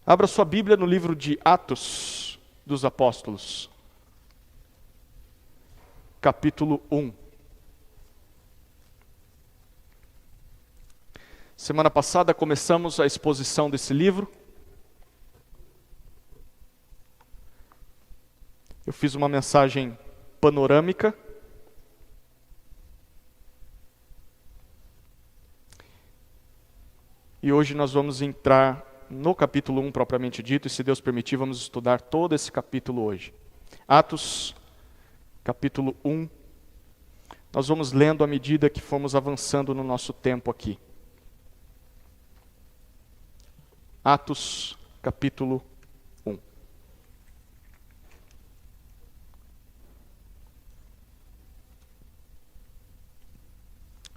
Abra sua Bíblia no livro de Atos dos Apóstolos, capítulo 1. Semana passada começamos a exposição desse livro. Eu fiz uma mensagem panorâmica. E hoje nós vamos entrar no capítulo 1 propriamente dito, e se Deus permitir, vamos estudar todo esse capítulo hoje. Atos, capítulo 1. Nós vamos lendo à medida que formos avançando no nosso tempo aqui. Atos, capítulo 1.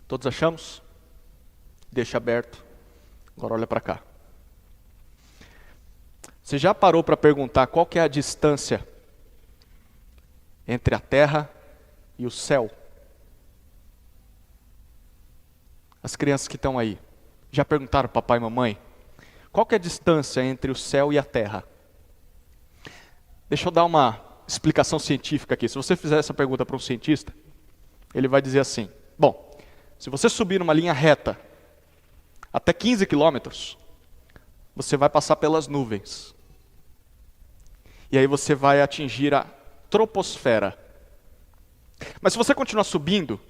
Todos achamos? Deixa aberto. Agora olha para cá. Você já parou para perguntar qual que é a distância entre a terra e o céu? As crianças que estão aí, já perguntaram papai e mamãe? Qual que é a distância entre o céu e a terra? Deixa eu dar uma explicação científica aqui. Se você fizer essa pergunta para um cientista, ele vai dizer assim: bom, se você subir numa linha reta até 15 quilômetros, você vai passar pelas nuvens. E aí você vai atingir a troposfera. Mas se você continuar subindo,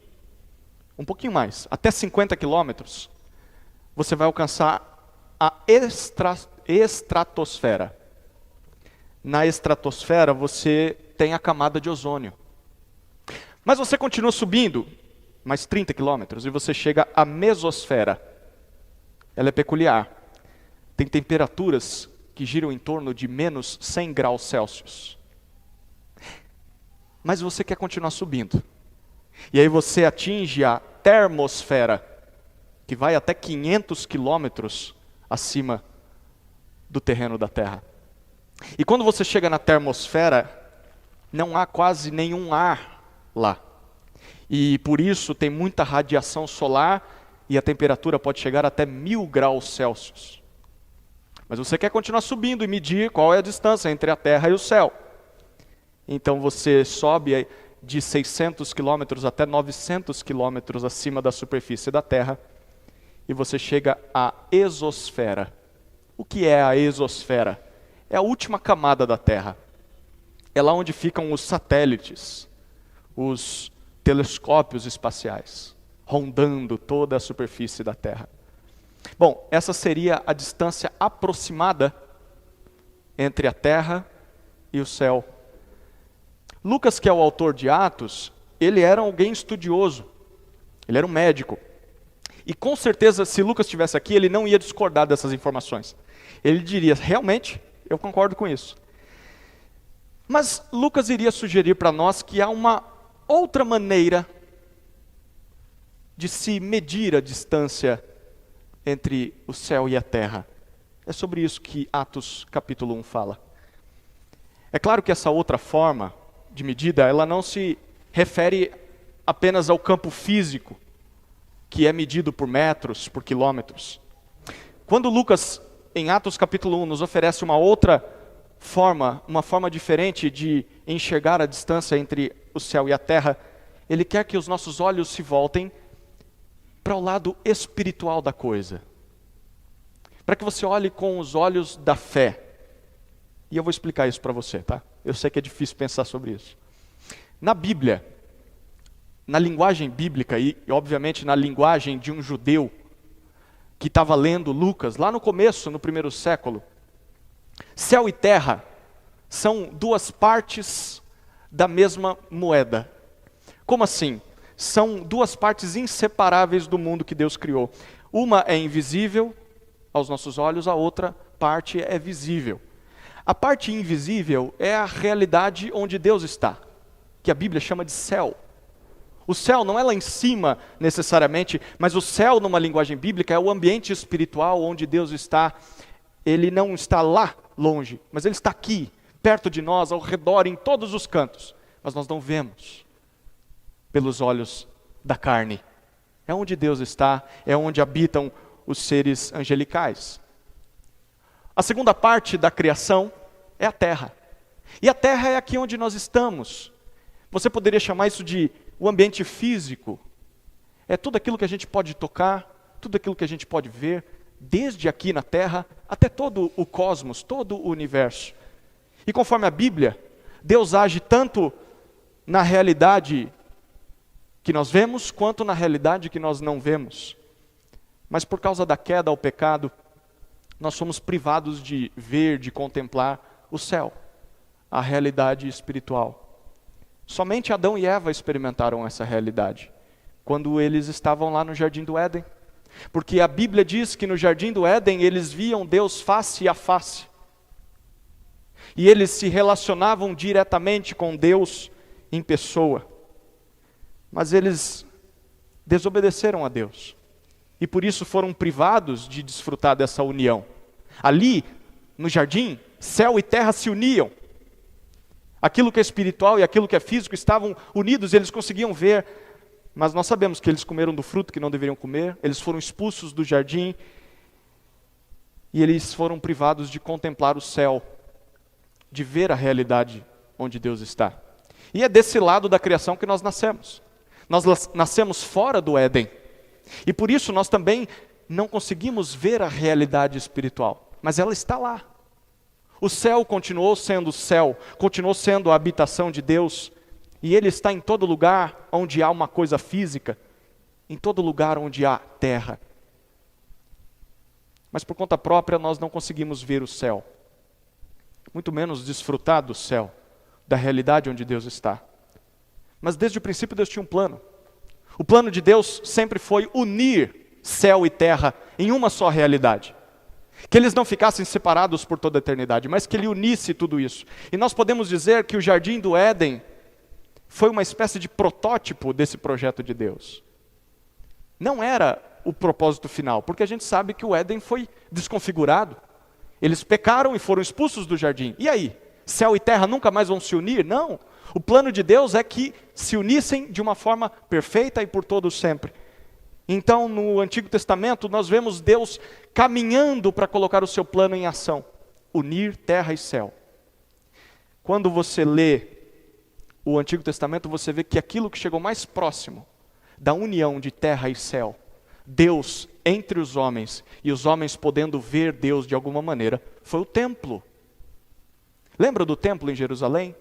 um pouquinho mais, até 50 quilômetros, você vai alcançar a estratosfera. Na estratosfera você tem a camada de ozônio. Mas você continua subindo, mais 30 quilômetros, e você chega à mesosfera. Ela é peculiar. Tem temperaturas que giram em torno de menos 100 graus Celsius. Mas você quer continuar subindo. E aí você atinge a termosfera, que vai até 500 quilômetros acima do terreno da Terra. E quando você chega na termosfera, não há quase nenhum ar lá. E por isso tem muita radiação solar e a temperatura pode chegar até 1000 graus Celsius. Mas você quer continuar subindo e medir qual é a distância entre a Terra e o céu. Então você sobe de 600 quilômetros até 900 quilômetros acima da superfície da Terra e você chega à exosfera. O que é a exosfera? É a última camada da Terra. É lá onde ficam os satélites, os telescópios espaciais, rondando toda a superfície da Terra. Bom, essa seria a distância aproximada entre a Terra e o céu. Lucas, que é o autor de Atos, ele era alguém estudioso, ele era um médico. E com certeza, se Lucas estivesse aqui, ele não ia discordar dessas informações. Ele diria, realmente, eu concordo com isso. Mas Lucas iria sugerir para nós que há uma outra maneira de se medir a distância entre o céu e a terra. É sobre isso que Atos capítulo 1 fala. É claro que essa outra forma de medida, ela não se refere apenas ao campo físico, que é medido por metros, por quilômetros. Quando Lucas, em Atos capítulo 1, nos oferece uma outra forma, uma forma diferente de enxergar a distância entre o céu e a terra, ele quer que os nossos olhos se voltem para o lado espiritual da coisa. Para que você olhe com os olhos da fé. E eu vou explicar isso para você, tá? Eu sei que é difícil pensar sobre isso. Na Bíblia, na linguagem bíblica e obviamente na linguagem de um judeu que estava lendo Lucas, lá no começo, no primeiro século, céu e terra são duas partes da mesma moeda. Como assim? São duas partes inseparáveis do mundo que Deus criou. Uma é invisível aos nossos olhos, a outra parte é visível. A parte invisível é a realidade onde Deus está, que a Bíblia chama de céu. O céu não é lá em cima necessariamente, mas o céu numa linguagem bíblica é o ambiente espiritual onde Deus está. Ele não está lá longe, mas Ele está aqui, perto de nós, ao redor, em todos os cantos. Mas nós não vemos pelos olhos da carne. É onde Deus está, é onde habitam os seres angelicais. A segunda parte da criação é a terra. E a terra é aqui onde nós estamos. Você poderia chamar isso de o ambiente físico. É tudo aquilo que a gente pode tocar, tudo aquilo que a gente pode ver, desde aqui na terra até todo o cosmos, todo o universo. E conforme a Bíblia, Deus age tanto na realidade que nós vemos, quanto na realidade que nós não vemos. Mas por causa da queda, ao pecado, nós somos privados de ver, de contemplar o céu, a realidade espiritual. Somente Adão e Eva experimentaram essa realidade, quando eles estavam lá no Jardim do Éden. Porque a Bíblia diz que no Jardim do Éden eles viam Deus face a face. E eles se relacionavam diretamente com Deus em pessoa. Mas eles desobedeceram a Deus. E por isso foram privados de desfrutar dessa união. Ali, no jardim, céu e terra se uniam. Aquilo que é espiritual e aquilo que é físico estavam unidos, eles conseguiam ver. Mas nós sabemos que eles comeram do fruto que não deveriam comer, eles foram expulsos do jardim, e eles foram privados de contemplar o céu, de ver a realidade onde Deus está. E é desse lado da criação que nós nascemos. Nós nascemos fora do Éden. E por isso nós também não conseguimos ver a realidade espiritual, mas ela está lá. O céu continuou sendo céu, continuou sendo a habitação de Deus, e Ele está em todo lugar onde há uma coisa física, em todo lugar onde há terra. Mas por conta própria nós não conseguimos ver o céu, muito menos desfrutar do céu, da realidade onde Deus está. Mas desde o princípio Deus tinha um plano. O plano de Deus sempre foi unir céu e terra em uma só realidade. Que eles não ficassem separados por toda a eternidade, mas que Ele unisse tudo isso. E nós podemos dizer que o Jardim do Éden foi uma espécie de protótipo desse projeto de Deus. Não era o propósito final, porque a gente sabe que o Éden foi desconfigurado. Eles pecaram e foram expulsos do jardim. E aí? Céu e terra nunca mais vão se unir? Não. O plano de Deus é que se unissem de uma forma perfeita e por todos sempre. Então, no Antigo Testamento, nós vemos Deus caminhando para colocar o seu plano em ação. Unir terra e céu. Quando você lê o Antigo Testamento, você vê que aquilo que chegou mais próximo da união de terra e céu, Deus entre os homens e os homens podendo ver Deus de alguma maneira, foi o templo. Lembra do templo em Jerusalém?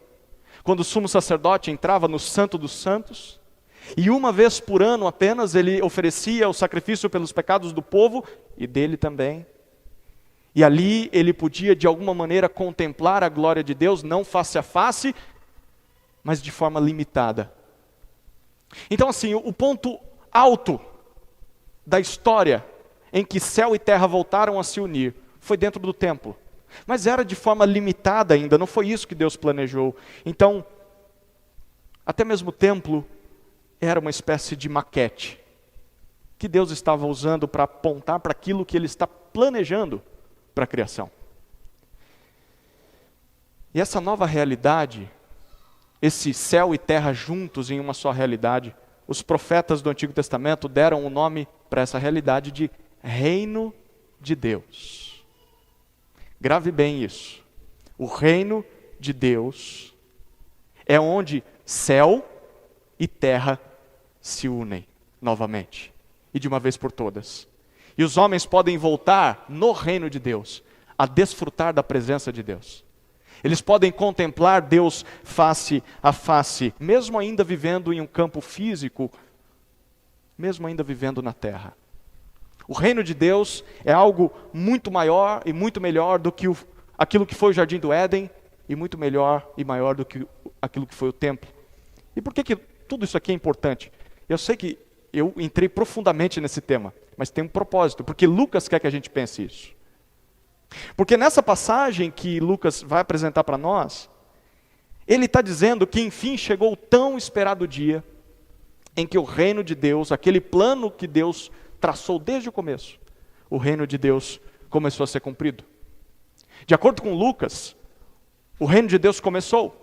Quando o sumo sacerdote entrava no Santo dos Santos, e uma vez por ano apenas ele oferecia o sacrifício pelos pecados do povo e dele também. E ali ele podia de alguma maneira contemplar a glória de Deus, não face a face, mas de forma limitada. Então assim, o ponto alto da história em que céu e terra voltaram a se unir foi dentro do templo. Mas era de forma limitada ainda, não foi isso que Deus planejou. Então, até mesmo o templo era uma espécie de maquete que Deus estava usando para apontar para aquilo que Ele está planejando para a criação. E essa nova realidade, esse céu e terra juntos em uma só realidade, os profetas do Antigo Testamento deram o nome para essa realidade de Reino de Deus. Grave bem isso. O reino de Deus é onde céu e terra se unem novamente. E de uma vez por todas. E os homens podem voltar no reino de Deus a desfrutar da presença de Deus. Eles podem contemplar Deus face a face, mesmo ainda vivendo em um campo físico, mesmo ainda vivendo na terra. O reino de Deus é algo muito maior e muito melhor do que aquilo que foi o Jardim do Éden, e muito melhor e maior do que aquilo que foi o templo. E por que tudo isso aqui é importante? Eu sei que eu entrei profundamente nesse tema, mas tem um propósito, porque Lucas quer que a gente pense isso. Porque nessa passagem que Lucas vai apresentar para nós, ele está dizendo que enfim chegou o tão esperado dia em que o reino de Deus, aquele plano que Deus traçou desde o começo, o reino de Deus começou a ser cumprido. De acordo com Lucas, o reino de Deus começou.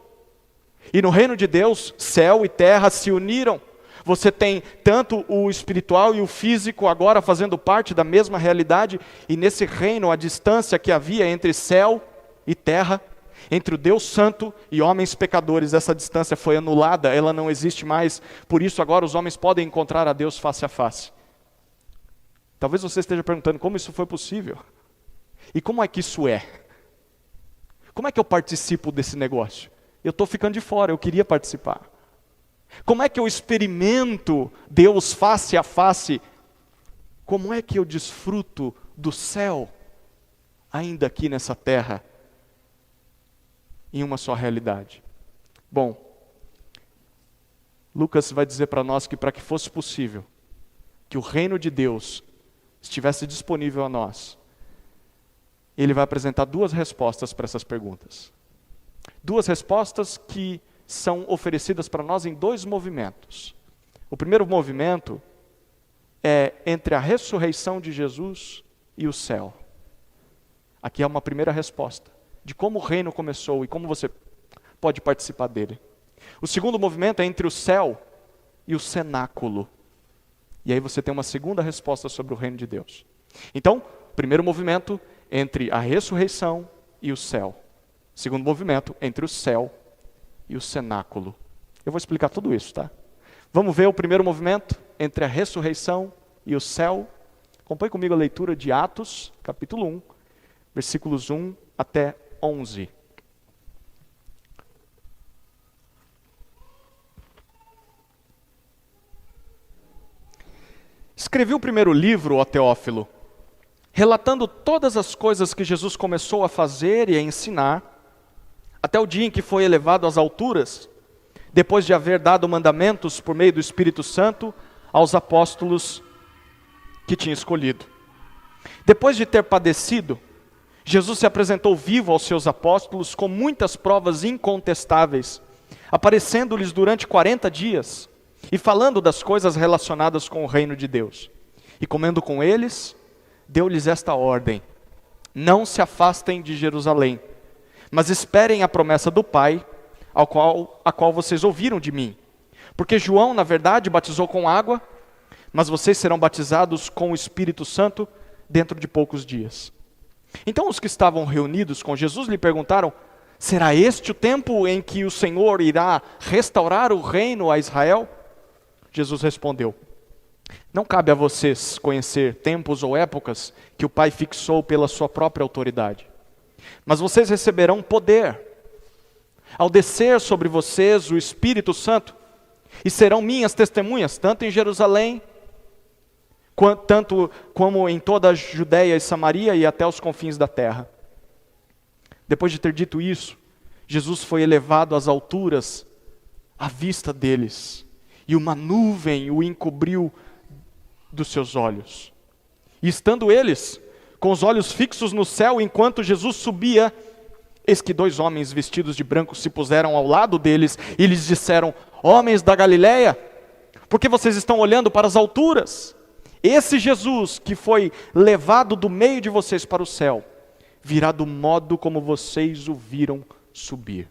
E no reino de Deus, céu e terra se uniram. Você tem tanto o espiritual e o físico agora fazendo parte da mesma realidade, e nesse reino a distância que havia entre céu e terra, entre o Deus Santo e homens pecadores, essa distância foi anulada, ela não existe mais. Por isso agora os homens podem encontrar a Deus face a face. Talvez você esteja perguntando como isso foi possível. E como é que isso é? Como é que eu participo desse negócio? Eu estou ficando de fora, eu queria participar. Como é que eu experimento Deus face a face? Como é que eu desfruto do céu, ainda aqui nessa terra, em uma só realidade? Bom, Lucas vai dizer para nós que para que fosse possível que o reino de Deus estivesse disponível a nós, ele vai apresentar duas respostas para essas perguntas. Duas respostas que são oferecidas para nós em dois movimentos. O primeiro movimento é entre a ressurreição de Jesus e o céu. Aqui é uma primeira resposta de como o reino começou e como você pode participar dele. O segundo movimento é entre o céu e o cenáculo. E aí você tem uma segunda resposta sobre o reino de Deus. Então, primeiro movimento entre a ressurreição e o céu. Segundo movimento entre o céu e o cenáculo. Eu vou explicar tudo isso, tá? Vamos ver o primeiro movimento entre a ressurreição e o céu. Acompanhe comigo a leitura de Atos, capítulo 1, versículos 1 até 11. Escrevi o primeiro livro, ó Teófilo, relatando todas as coisas que Jesus começou a fazer e a ensinar, até o dia em que foi elevado às alturas, depois de haver dado mandamentos por meio do Espírito Santo aos apóstolos que tinha escolhido. Depois de ter padecido, Jesus se apresentou vivo aos seus apóstolos com muitas provas incontestáveis, aparecendo-lhes durante 40 dias e falando das coisas relacionadas com o reino de Deus. E comendo com eles, deu-lhes esta ordem: não se afastem de Jerusalém, mas esperem a promessa do Pai, a qual vocês ouviram de mim. Porque João, na verdade, batizou com água, mas vocês serão batizados com o Espírito Santo dentro de poucos dias. Então os que estavam reunidos com Jesus lhe perguntaram: será este o tempo em que o Senhor irá restaurar o reino a Israel? Jesus respondeu: não cabe a vocês conhecer tempos ou épocas que o Pai fixou pela sua própria autoridade. Mas vocês receberão poder ao descer sobre vocês o Espírito Santo, e serão minhas testemunhas, tanto em Jerusalém, tanto como em toda a Judéia e Samaria e até os confins da terra. Depois de ter dito isso, Jesus foi elevado às alturas à vista deles, e uma nuvem o encobriu dos seus olhos. E estando eles com os olhos fixos no céu, enquanto Jesus subia, eis que 2 homens vestidos de branco se puseram ao lado deles e lhes disseram: homens da Galileia, por que vocês estão olhando para as alturas? Esse Jesus que foi levado do meio de vocês para o céu, virá do modo como vocês o viram subir.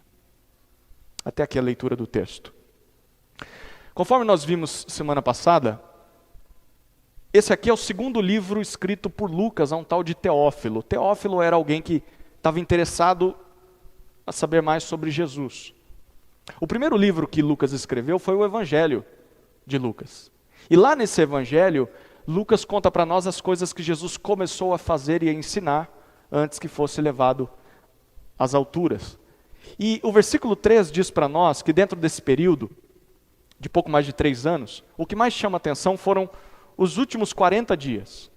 Até aqui a leitura do texto. Conforme nós vimos semana passada, esse aqui é o segundo livro escrito por Lucas a um tal de Teófilo. Teófilo era alguém que estava interessado a saber mais sobre Jesus. O primeiro livro que Lucas escreveu foi o Evangelho de Lucas. E lá nesse Evangelho, Lucas conta para nós as coisas que Jesus começou a fazer e a ensinar antes que fosse levado às alturas. E o versículo 3 diz para nós que dentro desse período, de pouco mais de 3 anos, o que mais chama atenção foram os últimos 40 dias.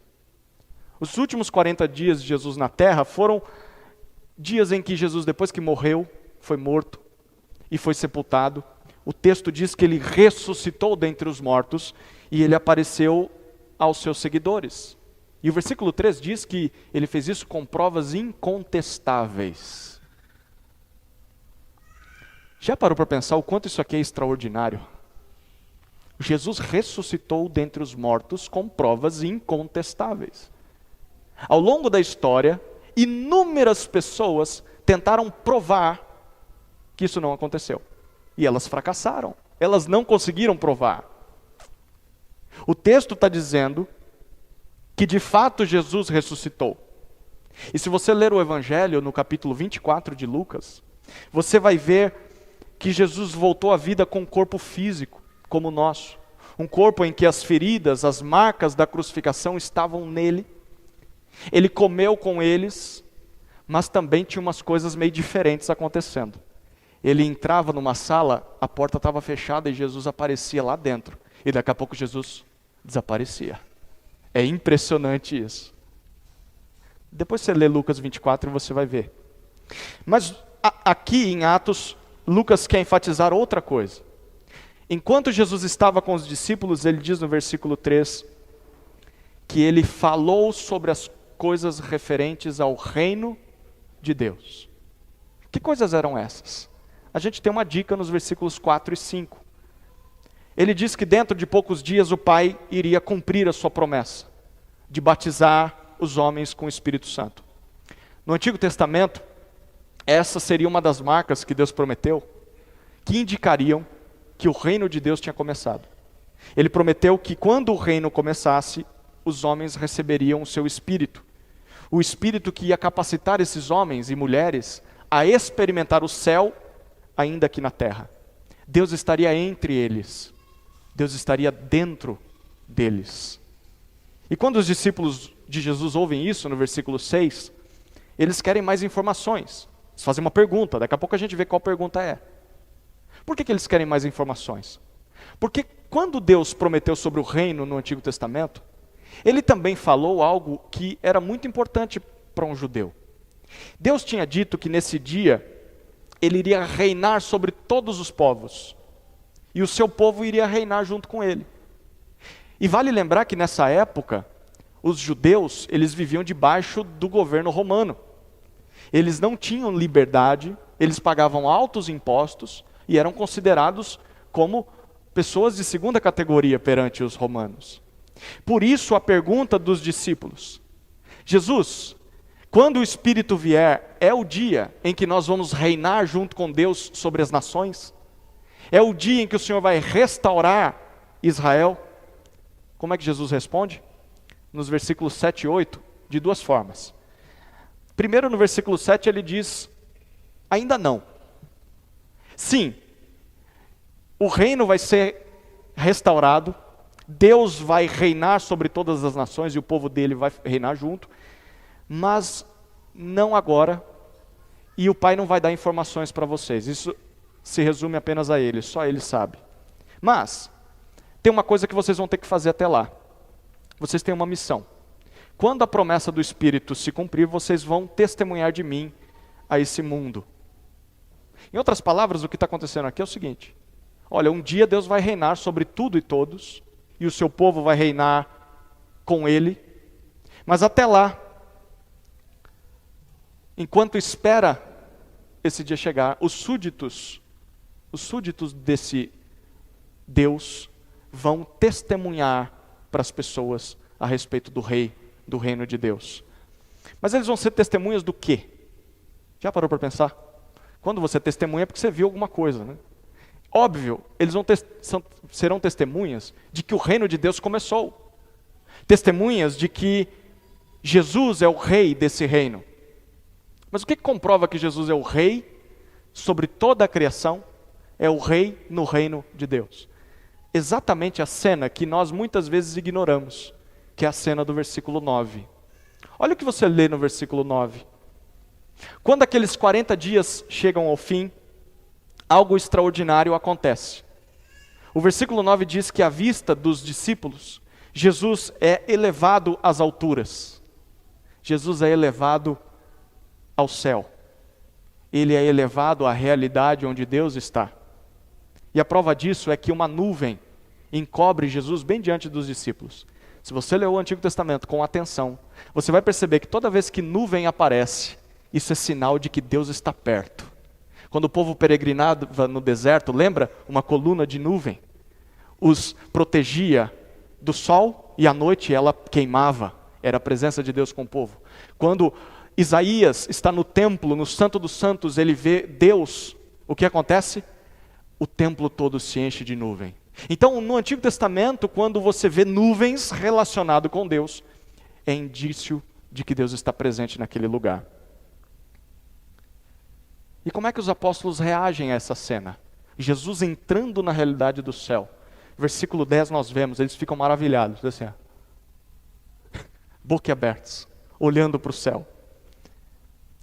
Os últimos 40 dias de Jesus na terra foram dias em que Jesus, depois que morreu, foi morto e foi sepultado. O texto diz que ele ressuscitou dentre os mortos e ele apareceu aos seus seguidores. E o versículo 3 diz que ele fez isso com provas incontestáveis. Já parou para pensar o quanto isso aqui é extraordinário? Jesus ressuscitou dentre os mortos com provas incontestáveis. Ao longo da história, inúmeras pessoas tentaram provar que isso não aconteceu. E elas fracassaram. Elas não conseguiram provar. O texto está dizendo que de fato Jesus ressuscitou. E se você ler o Evangelho no capítulo 24 de Lucas, você vai ver que Jesus voltou à vida com um corpo físico, como o nosso. Um corpo em que as feridas, as marcas da crucificação estavam nele. Ele comeu com eles, mas também tinha umas coisas meio diferentes acontecendo. Ele entrava numa sala, a porta estava fechada e Jesus aparecia lá dentro. E daqui a pouco Jesus desaparecia. É impressionante isso. Depois você lê Lucas 24 e você vai ver. Mas aqui em Atos, Lucas quer enfatizar outra coisa. Enquanto Jesus estava com os discípulos, ele diz no versículo 3, que ele falou sobre as coisas referentes ao reino de Deus. Que coisas eram essas? A gente tem uma dica nos versículos 4 e 5. Ele diz que dentro de poucos dias o Pai iria cumprir a sua promessa de batizar os homens com o Espírito Santo. No Antigo Testamento, essa seria uma das marcas que Deus prometeu, que indicariam que o reino de Deus tinha começado. Ele prometeu que quando o reino começasse, os homens receberiam o seu Espírito. O Espírito que ia capacitar esses homens e mulheres a experimentar o céu ainda aqui na terra. Deus estaria entre eles. Deus estaria dentro deles. E quando os discípulos de Jesus ouvem isso, no versículo 6, eles querem mais informações. Eles fazem uma pergunta, daqui a pouco a gente vê qual pergunta é. Por que eles querem mais informações? Porque quando Deus prometeu sobre o reino no Antigo Testamento, Ele também falou algo que era muito importante para um judeu. Deus tinha dito que nesse dia, Ele iria reinar sobre todos os povos. E o seu povo iria reinar junto com Ele. E vale lembrar que nessa época, os judeus, eles viviam debaixo do governo romano. Eles não tinham liberdade, eles pagavam altos impostos e eram considerados como pessoas de segunda categoria perante os romanos. Por isso a pergunta dos discípulos: Jesus, quando o Espírito vier, é o dia em que nós vamos reinar junto com Deus sobre as nações? É o dia em que o Senhor vai restaurar Israel? Como é que Jesus responde? Nos versículos 7 e 8, de duas formas. Primeiro, no versículo 7, ele diz: ainda não. Sim, o reino vai ser restaurado, Deus vai reinar sobre todas as nações e o povo dele vai reinar junto, mas não agora, e o Pai não vai dar informações para vocês. Isso se resume apenas a Ele, só Ele sabe. Mas tem uma coisa que vocês vão ter que fazer até lá. Vocês têm uma missão. Quando a promessa do Espírito se cumprir, vocês vão testemunhar de mim a esse mundo. Em outras palavras, o que está acontecendo aqui é o seguinte: olha, um dia Deus vai reinar sobre tudo e todos, e o seu povo vai reinar com Ele, mas até lá, enquanto espera esse dia chegar, os súditos desse Deus vão testemunhar para as pessoas a respeito do rei, do reino de Deus. Mas eles vão ser testemunhas do quê? Já parou para pensar? Quando você testemunha é porque você viu alguma coisa, né? Óbvio, eles serão testemunhas de que o reino de Deus começou. Testemunhas de que Jesus é o rei desse reino. Mas o que comprova que Jesus é o rei sobre toda a criação? É o rei no reino de Deus. Exatamente a cena que nós muitas vezes ignoramos, que é a cena do versículo 9. Olha o que você lê no versículo 9. Quando aqueles 40 dias chegam ao fim, algo extraordinário acontece. O versículo 9 diz que à vista dos discípulos, Jesus é elevado às alturas. Jesus é elevado ao céu. Ele é elevado à realidade onde Deus está. E a prova disso é que uma nuvem encobre Jesus bem diante dos discípulos. Se você ler o Antigo Testamento com atenção, você vai perceber que toda vez que nuvem aparece, isso é sinal de que Deus está perto. Quando o povo peregrinava no deserto, lembra? Uma coluna de nuvem os protegia do sol e à noite ela queimava. Era a presença de Deus com o povo. Quando Isaías está no templo, no Santo dos Santos, ele vê Deus. O que acontece? O templo todo se enche de nuvem. Então, no Antigo Testamento, quando você vê nuvens relacionado com Deus, é indício de que Deus está presente naquele lugar. E como é que os apóstolos reagem a essa cena? Jesus entrando na realidade do céu. Versículo 10 nós vemos, eles ficam maravilhados, assim, boquiabertos, olhando para o céu.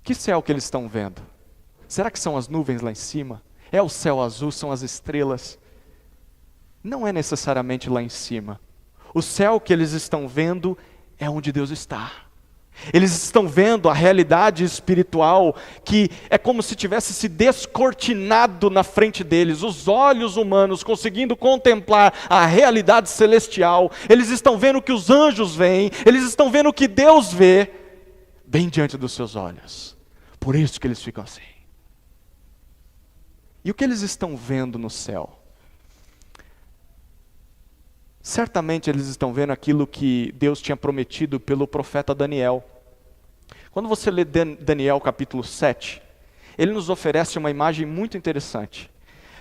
Que céu que eles estão vendo? Será que são as nuvens lá em cima? É o céu azul, são as estrelas? Não é necessariamente lá em cima. O céu que eles estão vendo é onde Deus está. Eles estão vendo a realidade espiritual que é como se tivesse se descortinado na frente deles, os olhos humanos conseguindo contemplar a realidade celestial. Eles estão vendo o que os anjos veem, eles estão vendo o que Deus vê, bem diante dos seus olhos. Por isso que eles ficam assim. E o que eles estão vendo no céu? Certamente eles estão vendo aquilo que Deus tinha prometido pelo profeta Daniel. Quando você lê Daniel capítulo 7, ele nos oferece uma imagem muito interessante.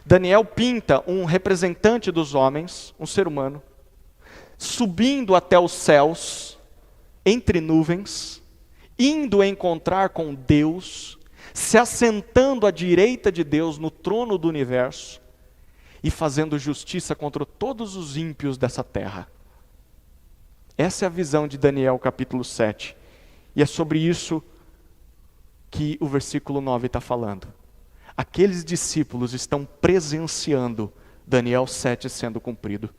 Daniel pinta um representante dos homens, um ser humano, subindo até os céus, entre nuvens, indo encontrar com Deus, se assentando à direita de Deus no trono do universo, e fazendo justiça contra todos os ímpios dessa terra. Essa é a visão de Daniel capítulo 7. E é sobre isso que o versículo 9 está falando. Aqueles discípulos estão presenciando Daniel 7 sendo cumprido.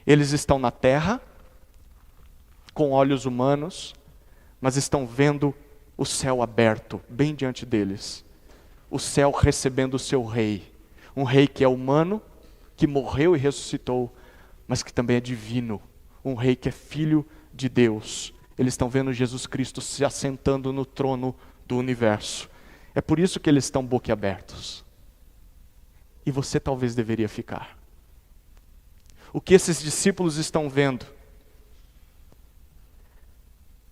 Eles estão na terra, com olhos humanos, mas estão vendo o céu aberto, bem diante deles. O céu recebendo o seu rei. Um rei que é humano, que morreu e ressuscitou, mas que também é divino. Um rei que é filho de Deus. Eles estão vendo Jesus Cristo se assentando no trono do universo. É por isso que eles estão boquiabertos. E você talvez deveria ficar. O que esses discípulos estão vendo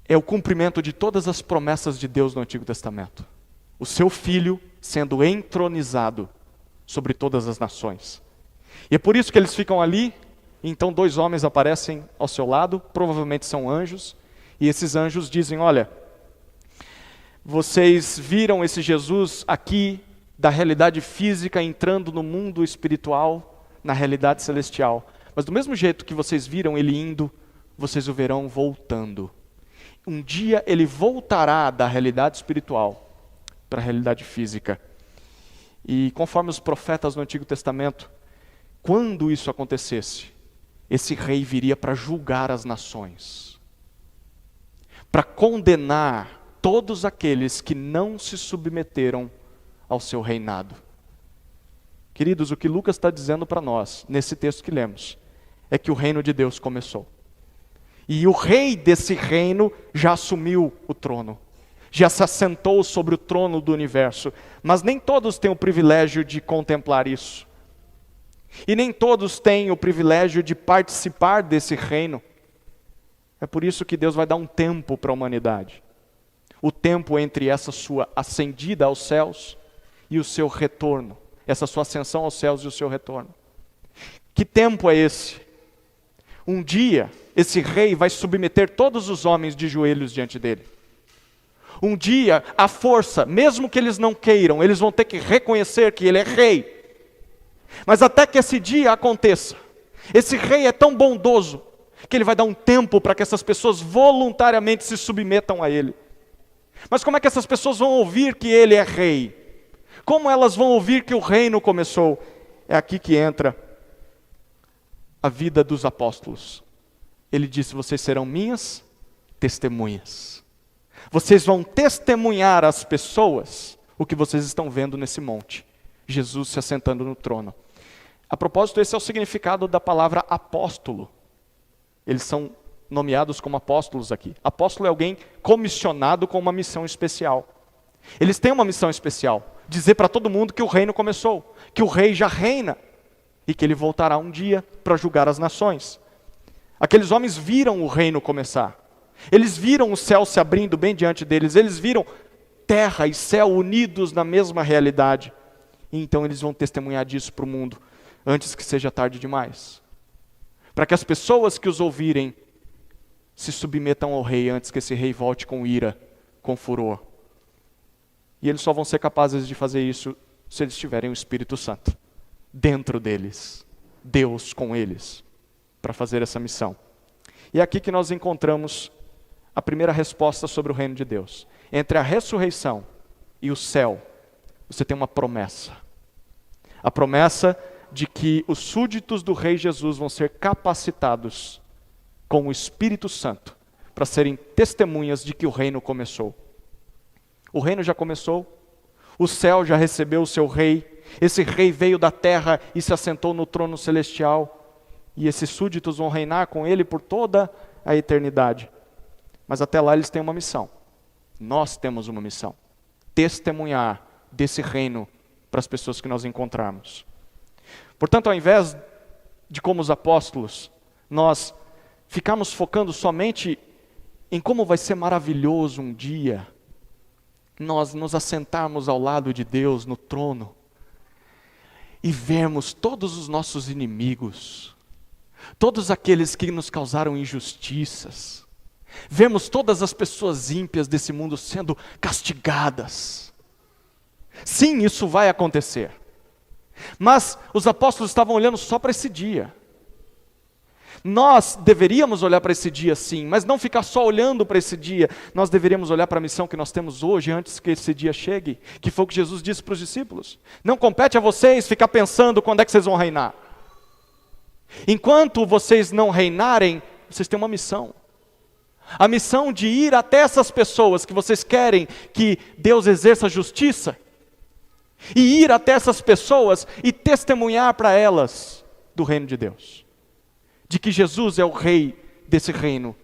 é o cumprimento de todas as promessas de Deus no Antigo Testamento. O seu filho sendo entronizado sobre todas as nações. E é por isso que eles ficam ali, e então 2 homens aparecem ao seu lado, provavelmente são anjos, e esses anjos dizem, olha, vocês viram esse Jesus aqui, da realidade física, entrando no mundo espiritual, na realidade celestial. Mas do mesmo jeito que vocês viram ele indo, vocês o verão voltando. Um dia ele voltará da realidade espiritual para a realidade física. E conforme os profetas no Antigo Testamento, quando isso acontecesse, esse rei viria para julgar as nações, para condenar todos aqueles que não se submeteram ao seu reinado. Queridos, o que Lucas está dizendo para nós, nesse texto que lemos, é que o reino de Deus começou. E o rei desse reino já assumiu o trono, já se assentou sobre o trono do universo, mas nem todos têm o privilégio de contemplar isso. E nem todos têm o privilégio de participar desse reino. É por isso que Deus vai dar um tempo para a humanidade. O tempo entre essa sua ascendida aos céus e o seu retorno. Essa sua ascensão aos céus e o seu retorno. Que tempo é esse? Um dia, esse rei vai submeter todos os homens de joelhos diante dele. Um dia, a força, mesmo que eles não queiram, eles vão ter que reconhecer que ele é rei. Mas até que esse dia aconteça, esse rei é tão bondoso, que ele vai dar um tempo para que essas pessoas voluntariamente se submetam a ele. Mas como é que essas pessoas vão ouvir que ele é rei? Como elas vão ouvir que o reino começou? É aqui que entra a vida dos apóstolos. Ele disse, vocês serão minhas testemunhas. Vocês vão testemunhar às pessoas o que vocês estão vendo nesse monte. Jesus se assentando no trono. A propósito, esse é o significado da palavra apóstolo. Eles são nomeados como apóstolos aqui. Apóstolo é alguém comissionado com uma missão especial. Eles têm uma missão especial. Dizer para todo mundo que o reino começou. Que o rei já reina. E que ele voltará um dia para julgar as nações. Aqueles homens viram o reino começar. Eles viram o céu se abrindo bem diante deles. Eles viram terra e céu unidos na mesma realidade. E então eles vão testemunhar disso para o mundo. antes que seja tarde demais. Para que as pessoas que os ouvirem se submetam ao rei antes que esse rei volte com ira, com furor. E eles só vão ser capazes de fazer isso se eles tiverem o Espírito Santo dentro deles, Deus com eles, para fazer essa missão. E é aqui que nós encontramos a primeira resposta sobre o reino de Deus. Entre a ressurreição e o céu, você tem uma promessa. A promessa de que os súditos do Rei Jesus vão ser capacitados com o Espírito Santo para serem testemunhas de que o reino começou. O reino já começou, o céu já recebeu o seu rei, esse rei veio da terra e se assentou no trono celestial, e esses súditos vão reinar com ele por toda a eternidade. Mas até lá eles têm uma missão. Nós temos uma missão: testemunhar desse reino para as pessoas que nós encontrarmos. Portanto, ao invés de, como os apóstolos, nós ficarmos focando somente em como vai ser maravilhoso um dia nós nos assentarmos ao lado de Deus no trono e vermos todos os nossos inimigos, todos aqueles que nos causaram injustiças, vemos todas as pessoas ímpias desse mundo sendo castigadas. Sim, isso vai acontecer. Mas os apóstolos estavam olhando só para esse dia. Nós deveríamos olhar para esse dia sim, mas não ficar só olhando para esse dia. Nós deveríamos olhar para a missão que nós temos hoje, antes que esse dia chegue, que foi o que Jesus disse para os discípulos. Não compete a vocês ficar pensando quando é que vocês vão reinar. Enquanto vocês não reinarem, vocês têm uma missão. A missão de ir até essas pessoas que vocês querem que Deus exerça justiça, e ir até essas pessoas e testemunhar para elas do reino de Deus, de que Jesus é o rei desse reino,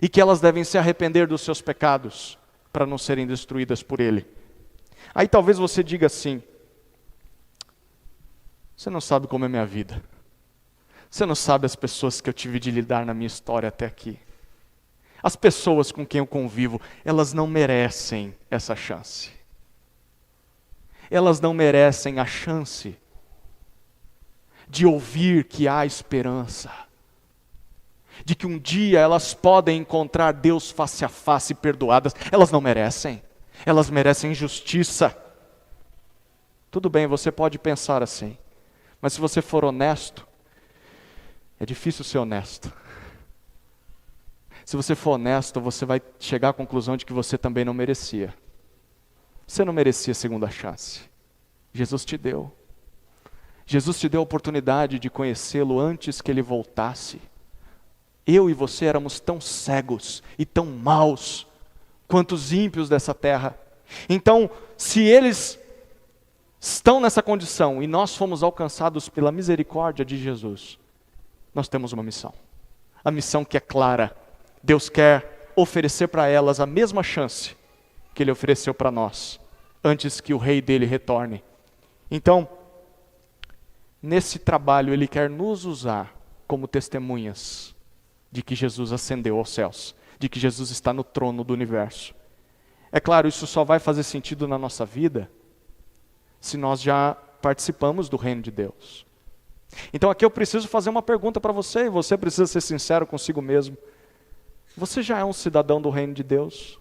e que elas devem se arrepender dos seus pecados, para não serem destruídas por ele. Aí talvez você diga assim: você não sabe como é minha vida, você não sabe as pessoas que eu tive de lidar na minha história até aqui. As pessoas com quem eu convivo, elas não merecem essa chance. Elas não merecem a chance de ouvir que há esperança, de que um dia elas podem encontrar Deus face a face perdoadas. Elas não merecem, elas merecem justiça. Tudo bem, você pode pensar assim, mas se você for honesto, é difícil ser honesto. Se você for honesto, você vai chegar à conclusão de que você também não merecia. Você não merecia a segunda chance. Jesus te deu. Jesus te deu a oportunidade de conhecê-lo antes que ele voltasse. Eu e você éramos tão cegos e tão maus quanto os ímpios dessa terra. Então, se eles estão nessa condição e nós fomos alcançados pela misericórdia de Jesus, nós temos uma missão. A missão que é clara. Deus quer oferecer para elas a mesma chance que ele ofereceu para nós, antes que o rei dele retorne. Então, nesse trabalho, ele quer nos usar como testemunhas de que Jesus ascendeu aos céus, de que Jesus está no trono do universo. É claro, isso só vai fazer sentido na nossa vida se nós já participamos do reino de Deus. Então aqui eu preciso fazer uma pergunta para você, e você precisa ser sincero consigo mesmo. Você já é um cidadão do reino de Deus?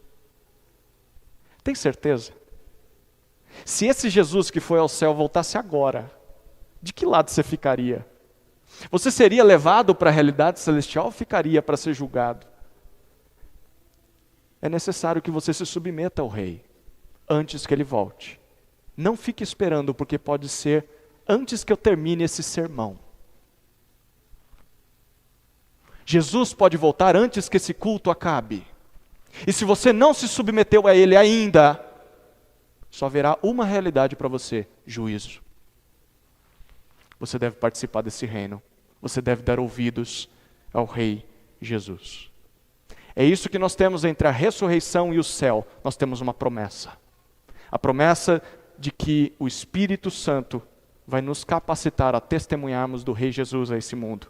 Tem certeza? Se esse Jesus que foi ao céu voltasse agora, de que lado você ficaria? Você seria levado para a realidade celestial ou ficaria para ser julgado? É necessário que você se submeta ao rei, antes que ele volte. Não fique esperando, porque pode ser antes que eu termine esse sermão. Jesus pode voltar antes que esse culto acabe. E se você não se submeteu a ele ainda, só haverá uma realidade para você: juízo. Você deve participar desse reino. Você deve dar ouvidos ao Rei Jesus. É isso que nós temos entre a ressurreição e o céu. Nós temos uma promessa. A promessa de que o Espírito Santo vai nos capacitar a testemunharmos do Rei Jesus a esse mundo.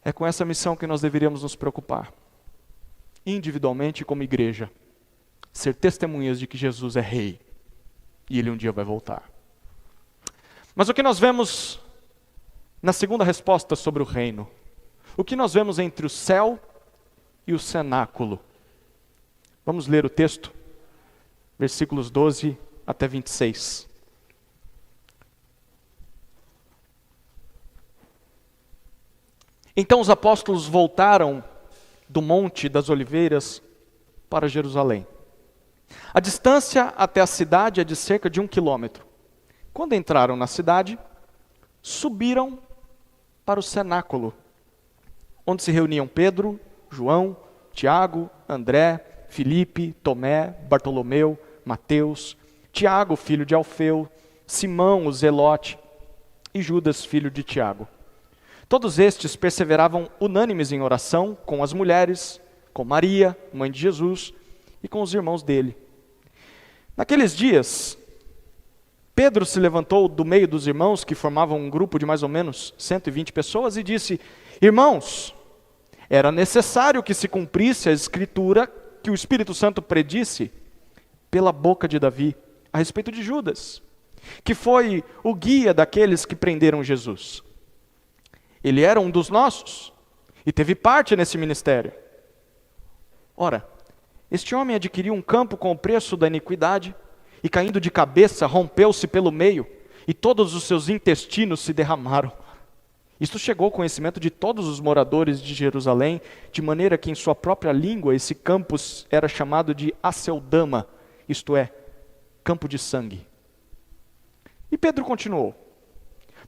É com essa missão que nós deveríamos nos preocupar. Individualmente, como igreja. Ser testemunhas de que Jesus é Rei. E Ele um dia vai voltar. Mas o que nós vemos na segunda resposta sobre o reino. O que nós vemos entre o céu e o cenáculo? Vamos ler o texto, versículos 12 até 26. Então os apóstolos voltaram do Monte das Oliveiras para Jerusalém. A distância até a cidade é de cerca de 1 quilômetro. Quando entraram na cidade, subiram para o cenáculo, onde se reuniam Pedro, João, Tiago, André, Filipe, Tomé, Bartolomeu, Mateus, Tiago, filho de Alfeu, Simão, o Zelote, e Judas, filho de Tiago. Todos estes perseveravam unânimes em oração com as mulheres, com Maria, mãe de Jesus, e com os irmãos dele. Naqueles dias, Pedro se levantou do meio dos irmãos, que formavam um grupo de mais ou menos 120 pessoas, e disse: Irmãos, era necessário que se cumprisse a escritura que o Espírito Santo predisse pela boca de Davi a respeito de Judas, que foi o guia daqueles que prenderam Jesus. Ele era um dos nossos e teve parte nesse ministério. Ora, este homem adquiriu um campo com o preço da iniquidade e, caindo de cabeça, rompeu-se pelo meio e todos os seus intestinos se derramaram. Isto chegou ao conhecimento de todos os moradores de Jerusalém, de maneira que em sua própria língua esse campo era chamado de Aceldama, isto é, campo de sangue. E Pedro continuou: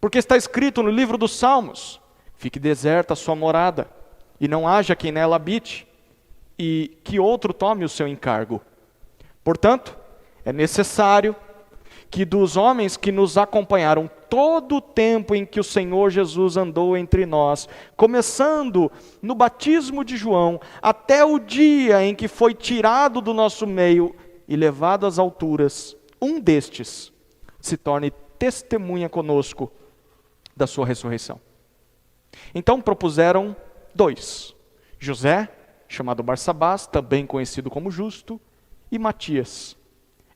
porque está escrito no livro dos Salmos: fique deserta a sua morada, e não haja quem nela habite, e que outro tome o seu encargo. Portanto, é necessário que dos homens que nos acompanharam todo o tempo em que o Senhor Jesus andou entre nós, começando no batismo de João, até o dia em que foi tirado do nosso meio e levado às alturas, um destes se torne testemunha conosco da sua ressurreição. Então propuseram 2, José, chamado Barsabás, também conhecido como Justo, e Matias.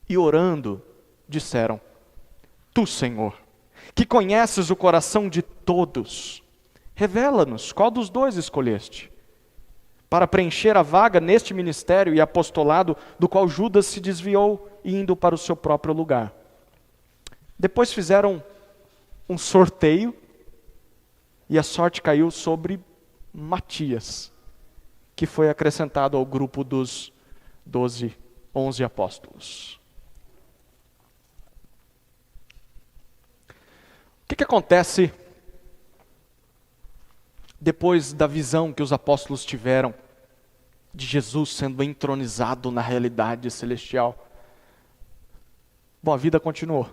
E orando, disseram: Tu, Senhor, que conheces o coração de todos, revela-nos qual dos 2 escolheste, para preencher a vaga neste ministério e apostolado do qual Judas se desviou, indo para o seu próprio lugar. Depois fizeram um sorteio, e a sorte caiu sobre Matias, que foi acrescentado ao grupo dos 11 apóstolos. O que acontece depois da visão que os apóstolos tiveram de Jesus sendo entronizado na realidade celestial? Bom, a vida continuou.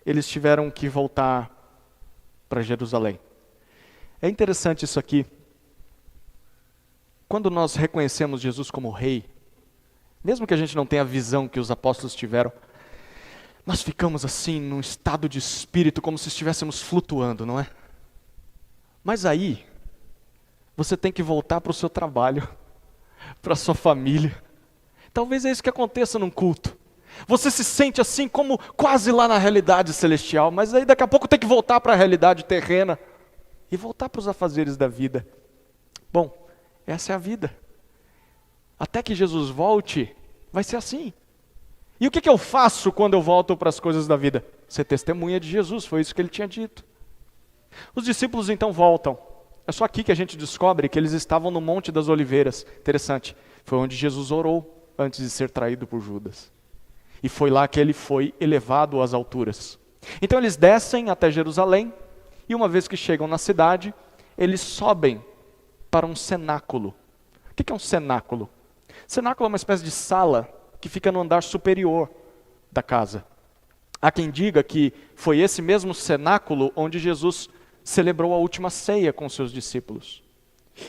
Eles tiveram que voltar para Jerusalém. É interessante isso aqui. Quando nós reconhecemos Jesus como Rei, mesmo que a gente não tenha a visão que os apóstolos tiveram, nós ficamos assim, num estado de espírito, como se estivéssemos flutuando, não é? Mas aí, você tem que voltar para o seu trabalho, para a sua família. Talvez é isso que aconteça num culto. Você se sente assim como quase lá na realidade celestial, mas aí daqui a pouco tem que voltar para a realidade terrena e voltar para os afazeres da vida. Bom, essa é a vida. Até que Jesus volte, vai ser assim. E o que eu faço quando eu volto para as coisas da vida? Ser testemunha de Jesus, foi isso que ele tinha dito. Os discípulos então voltam. É só aqui que a gente descobre que eles estavam no Monte das Oliveiras. Interessante, foi onde Jesus orou antes de ser traído por Judas. E foi lá que ele foi elevado às alturas. Então eles descem até Jerusalém, e uma vez que chegam na cidade, eles sobem para um cenáculo. O que é um cenáculo? Cenáculo é uma espécie de sala que fica no andar superior da casa. Há quem diga que foi esse mesmo cenáculo onde Jesus celebrou a última ceia com seus discípulos.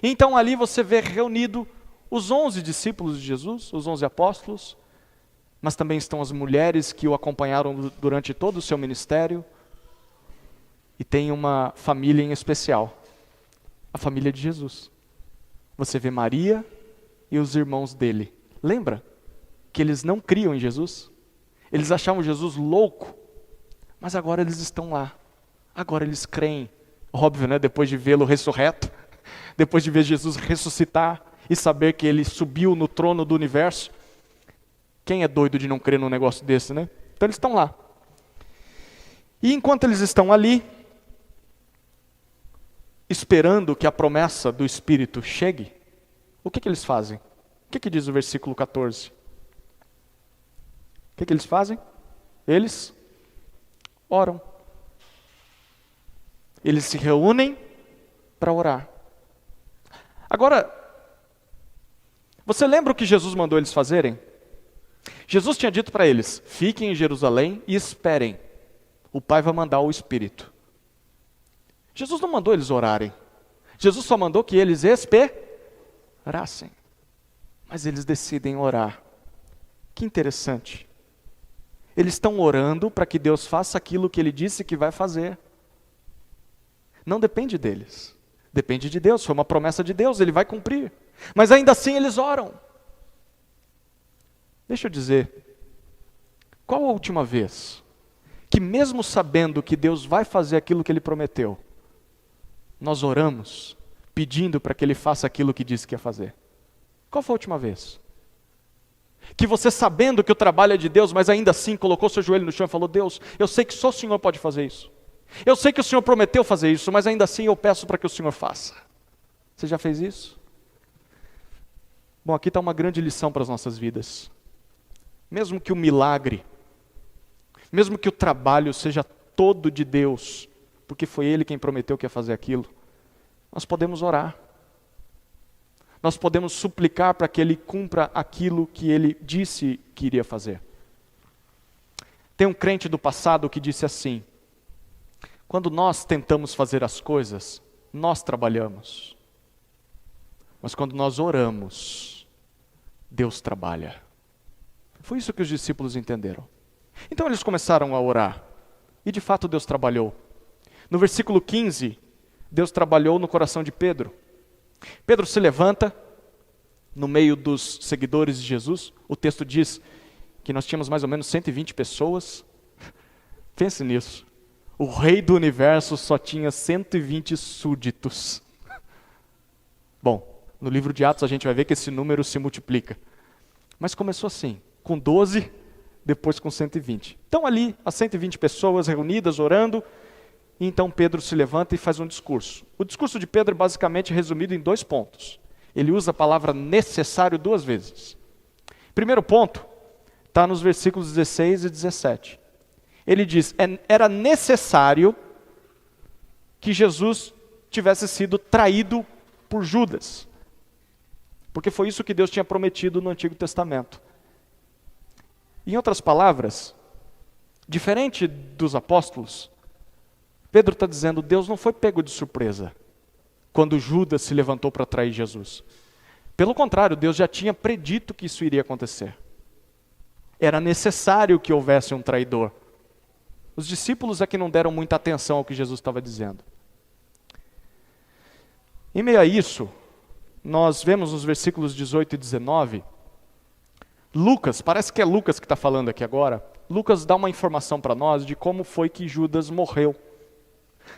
Então ali você vê reunido os 11 discípulos de Jesus, os 11 apóstolos, mas também estão as mulheres que o acompanharam durante todo o seu ministério, e tem uma família em especial, a família de Jesus. Você vê Maria e os irmãos dele. Lembra que eles não criam em Jesus? Eles achavam Jesus louco, mas agora eles estão lá, Agora eles creem. Óbvio, né? Depois de vê-lo ressurreto, depois de ver Jesus ressuscitar e saber que ele subiu no trono do universo. Quem é doido de não crer num negócio desse, né? Então eles estão lá. E enquanto eles estão ali, esperando que a promessa do Espírito chegue, o que eles fazem? O que diz o versículo 14? O que eles fazem? Eles oram. Eles se reúnem para orar. Agora, você lembra o que Jesus mandou eles fazerem? Jesus tinha dito para eles: fiquem em Jerusalém e esperem. O Pai vai mandar o Espírito. Jesus não mandou eles orarem. Jesus só mandou que eles esperassem. Mas eles decidem orar. Que interessante. Eles estão orando para que Deus faça aquilo que Ele disse que vai fazer. Não depende deles. Depende de Deus. Foi uma promessa de Deus, Ele vai cumprir. Mas ainda assim eles oram. Deixa eu dizer, qual a última vez que mesmo sabendo que Deus vai fazer aquilo que Ele prometeu, nós oramos pedindo para que Ele faça aquilo que disse que ia fazer? Qual foi a última vez? Que você, sabendo que o trabalho é de Deus, mas ainda assim colocou seu joelho no chão e falou: Deus, eu sei que só o Senhor pode fazer isso. Eu sei que o Senhor prometeu fazer isso, mas ainda assim eu peço para que o Senhor faça. Você já fez isso? Bom, aqui está uma grande lição para as nossas vidas. Mesmo que o milagre, mesmo que o trabalho seja todo de Deus, porque foi Ele quem prometeu que ia fazer aquilo, nós podemos orar. Nós podemos suplicar para que Ele cumpra aquilo que Ele disse que iria fazer. Tem um crente do passado que disse assim: quando nós tentamos fazer as coisas, nós trabalhamos. Mas quando nós oramos, Deus trabalha. Foi isso que os discípulos entenderam. Então eles começaram a orar. E de fato Deus trabalhou. No versículo 15, Deus trabalhou no coração de Pedro. Pedro se levanta no meio dos seguidores de Jesus. O texto diz que nós tínhamos mais ou menos 120 pessoas. Pense nisso. O rei do universo só tinha 120 súditos. Bom, no livro de Atos a gente vai ver que esse número se multiplica. Mas começou assim, com 12, depois com 120. Então ali, as 120 pessoas reunidas, orando, e então Pedro se levanta e faz um discurso. O discurso de Pedro é basicamente resumido em 2 pontos. Ele usa a palavra necessário 2 vezes. Primeiro ponto, está nos versículos 16 e 17. Ele diz: era necessário que Jesus tivesse sido traído por Judas. Porque foi isso que Deus tinha prometido no Antigo Testamento. Em outras palavras, diferente dos apóstolos, Pedro está dizendo: Deus não foi pego de surpresa quando Judas se levantou para trair Jesus. Pelo contrário, Deus já tinha predito que isso iria acontecer. Era necessário que houvesse um traidor. Os discípulos é que não deram muita atenção ao que Jesus estava dizendo. Em meio a isso, nós vemos nos versículos 18 e 19, Lucas, parece que é Lucas que está falando aqui agora, Lucas dá uma informação para nós de como foi que Judas morreu.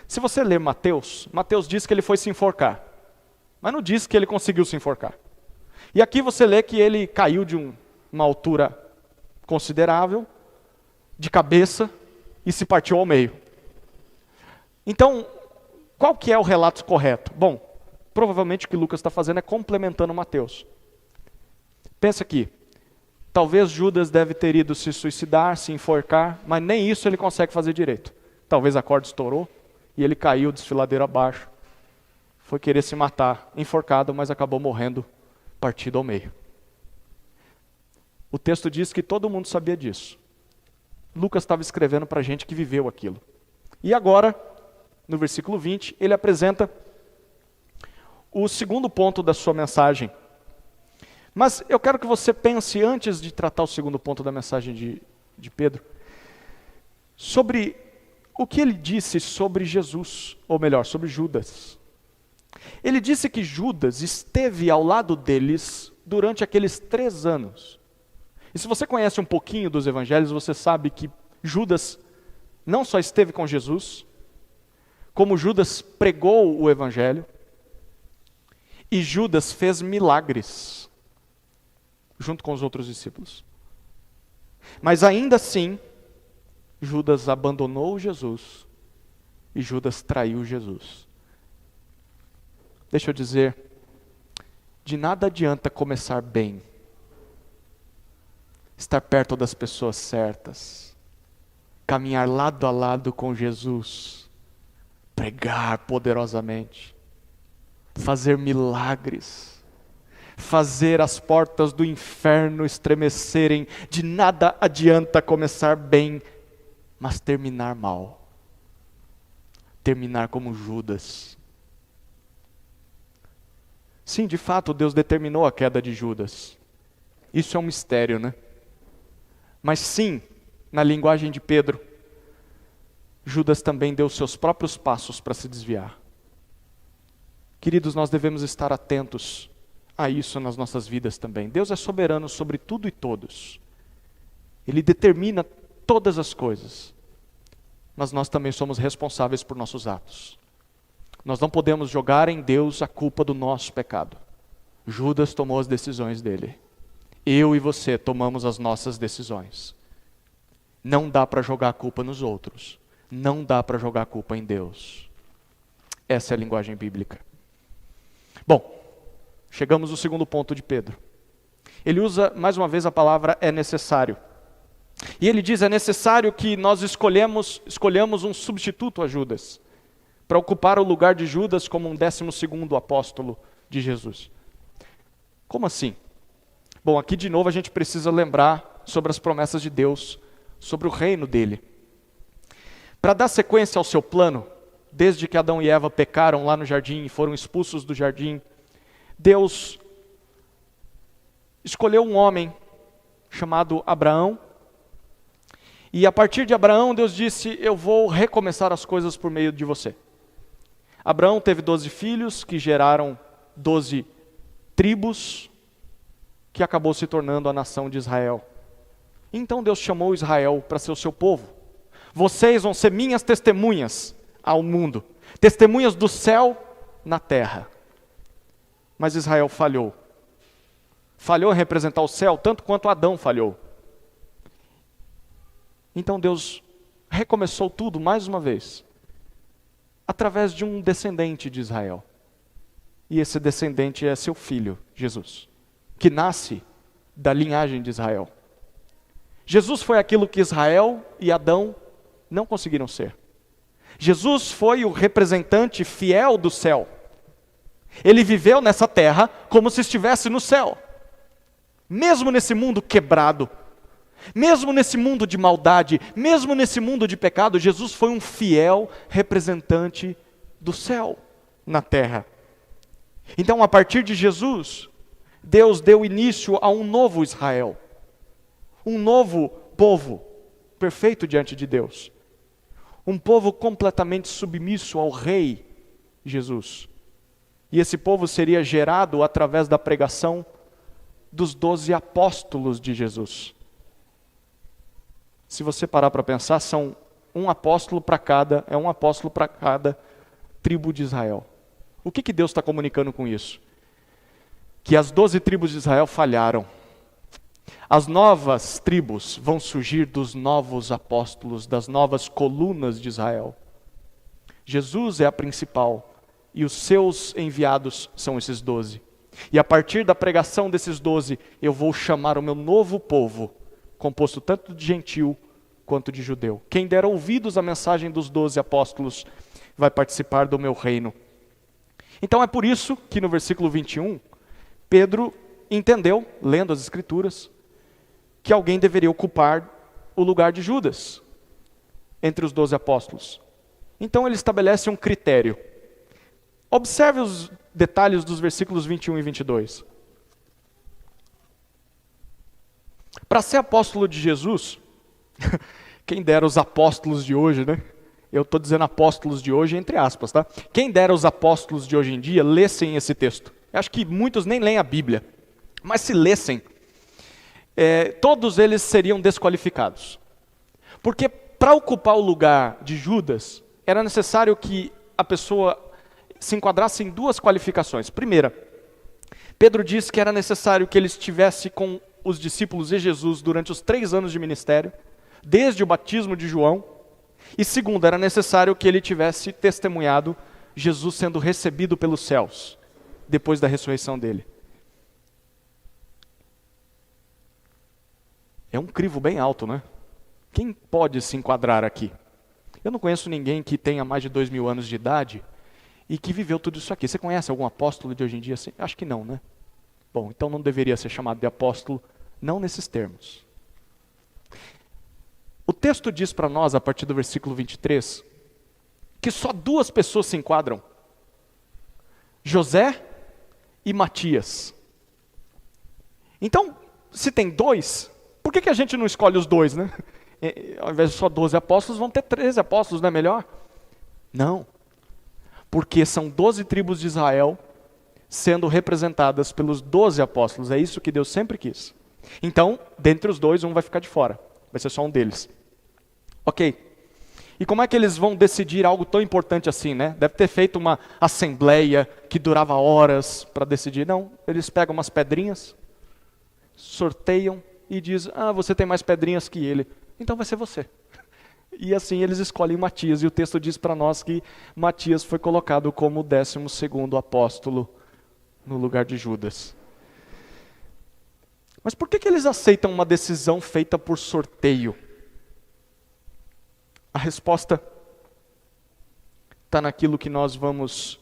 Se você ler Mateus, Mateus diz que ele foi se enforcar, mas não diz que ele conseguiu se enforcar. E aqui você lê que ele caiu de uma altura considerável, de cabeça, e se partiu ao meio. Então, qual que é o relato correto? Bom, provavelmente o que Lucas está fazendo é complementando Mateus. Pensa aqui, talvez Judas deve ter ido se suicidar, se enforcar, mas nem isso ele consegue fazer direito. Talvez a corda estourou e ele caiu desfiladeiro abaixo. Foi querer se matar, enforcado, mas acabou morrendo, partido ao meio. O texto diz que todo mundo sabia disso. Lucas estava escrevendo para gente que viveu aquilo. E agora, no versículo 20, ele apresenta o segundo ponto da sua mensagem. Mas eu quero que você pense, antes de tratar o segundo ponto da mensagem de Pedro, sobre o que ele disse sobre Jesus, ou melhor, sobre Judas. Ele disse que Judas esteve ao lado deles durante aqueles 3 anos. E se você conhece um pouquinho dos evangelhos, você sabe que Judas não só esteve com Jesus, como Judas pregou o evangelho, e Judas fez milagres, junto com os outros discípulos. Mas ainda assim, Judas abandonou Jesus, e Judas traiu Jesus. Deixa eu dizer, de nada adianta começar bem, estar perto das pessoas certas, caminhar lado a lado com Jesus, pregar poderosamente, fazer milagres, fazer as portas do inferno estremecerem. De nada adianta começar bem, mas terminar mal, terminar como Judas. Sim, de fato, Deus determinou a queda de Judas. Isso é um mistério, né? Mas sim, na linguagem de Pedro, Judas também deu seus próprios passos para se desviar. Queridos, nós devemos estar atentos a isso nas nossas vidas também. Deus é soberano sobre tudo e todos. Ele determina todas as coisas. Mas nós também somos responsáveis por nossos atos. Nós não podemos jogar em Deus a culpa do nosso pecado. Judas tomou as decisões dele. Eu e você tomamos as nossas decisões. Não dá para jogar a culpa nos outros. Não dá para jogar a culpa em Deus. Essa é a linguagem bíblica. Bom, chegamos ao segundo ponto de Pedro. Ele usa mais uma vez a palavra é necessário. E ele diz, é necessário que nós escolhamos um substituto a Judas, para ocupar o lugar de Judas como um 12º apóstolo de Jesus. Como assim? Bom, aqui de novo a gente precisa lembrar sobre as promessas de Deus, sobre o reino dele. Para dar sequência ao seu plano, desde que Adão e Eva pecaram lá no jardim e foram expulsos do jardim, Deus escolheu um homem chamado Abraão, e a partir de Abraão Deus disse, eu vou recomeçar as coisas por meio de você. Abraão teve 12 filhos, que geraram 12 tribos, que acabou se tornando a nação de Israel. Então Deus chamou Israel para ser o seu povo. Vocês vão ser minhas testemunhas ao mundo, testemunhas do céu na terra. Mas Israel falhou. Falhou em representar o céu, tanto quanto Adão falhou. Então Deus recomeçou tudo mais uma vez, através de um descendente de Israel. E esse descendente é seu filho, Jesus, que nasce da linhagem de Israel. Jesus foi aquilo que Israel e Adão não conseguiram ser. Jesus foi o representante fiel do céu. Ele viveu nessa terra como se estivesse no céu. Mesmo nesse mundo quebrado, mesmo nesse mundo de maldade, mesmo nesse mundo de pecado, Jesus foi um fiel representante do céu na terra. Então, a partir de Jesus, Deus deu início a um novo Israel, um novo povo, perfeito diante de Deus, um povo completamente submisso ao Rei Jesus. E esse povo seria gerado através da pregação dos 12 apóstolos de Jesus. Se você parar para pensar, são um apóstolo para cada tribo de Israel. O que Deus está comunicando com isso? Que as 12 tribos de Israel falharam. As novas tribos vão surgir dos novos apóstolos, das novas colunas de Israel. Jesus é a principal, e os seus enviados são esses 12. E a partir da pregação desses 12, eu vou chamar o meu novo povo, composto tanto de gentil quanto de judeu. Quem der ouvidos à mensagem dos 12 apóstolos vai participar do meu reino. Então é por isso que no versículo 21, Pedro entendeu, lendo as Escrituras, que alguém deveria ocupar o lugar de Judas entre os 12 apóstolos. Então ele estabelece um critério. Observe os detalhes dos versículos 21 e 22. Para ser apóstolo de Jesus, quem dera os apóstolos de hoje, né? Eu estou dizendo apóstolos de hoje entre aspas, tá? Quem dera os apóstolos de hoje em dia lessem esse texto. Eu acho que muitos nem leem a Bíblia, mas se lessem, todos eles seriam desqualificados. Porque para ocupar o lugar de Judas, era necessário que a pessoa se enquadrasse em duas qualificações. Primeira, Pedro diz que era necessário que ele estivesse com os discípulos de Jesus durante os 3 anos de ministério, desde o batismo de João. E segunda, era necessário que ele tivesse testemunhado Jesus sendo recebido pelos céus, depois da ressurreição dele. É um crivo bem alto, né? Quem pode se enquadrar aqui? Eu não conheço ninguém que tenha mais de 2000 anos de idade e que viveu tudo isso aqui. Você conhece algum apóstolo de hoje em dia assim? Acho que não, né? Bom, então não deveria ser chamado de apóstolo, não nesses termos. O texto diz para nós, a partir do versículo 23, que só 2 pessoas se enquadram: José e Matias. Então, se tem 2, por que a gente não escolhe os 2, né? Ao invés de só 12 apóstolos, vão ter 13 apóstolos, não é melhor? Não. Porque são 12 tribos de Israel sendo representadas pelos 12 apóstolos. É isso que Deus sempre quis. Então, dentre os 2, um vai ficar de fora. Vai ser só um deles. Ok. E como é que eles vão decidir algo tão importante assim, né? Deve ter feito uma assembleia que durava horas para decidir. Não, eles pegam umas pedrinhas, sorteiam e dizem: você tem mais pedrinhas que ele, então vai ser você. E assim eles escolhem Matias, e o texto diz para nós que Matias foi colocado como o 12º apóstolo no lugar de Judas. Mas por que eles aceitam uma decisão feita por sorteio? A resposta está naquilo que nós vamos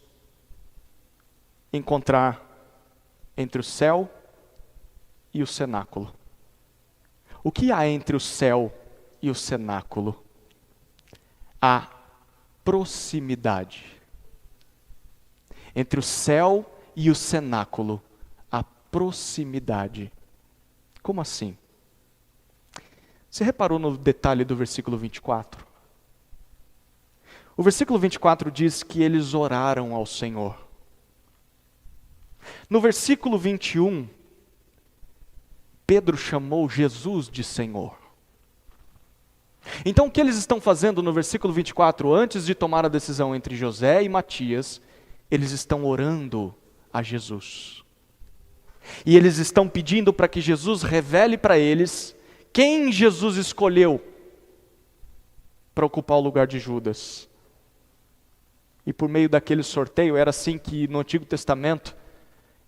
encontrar entre o céu e o cenáculo. O que há entre o céu e o cenáculo? A proximidade. Entre o céu e o cenáculo, a proximidade. Como assim? Você reparou no detalhe do versículo 24? O versículo 24 diz que eles oraram ao Senhor. No versículo 21, Pedro chamou Jesus de Senhor. Então o que eles estão fazendo no versículo 24, antes de tomar a decisão entre José e Matias, eles estão orando a Jesus. E eles estão pedindo para que Jesus revele para eles quem Jesus escolheu para ocupar o lugar de Judas. E por meio daquele sorteio, era assim que no Antigo Testamento,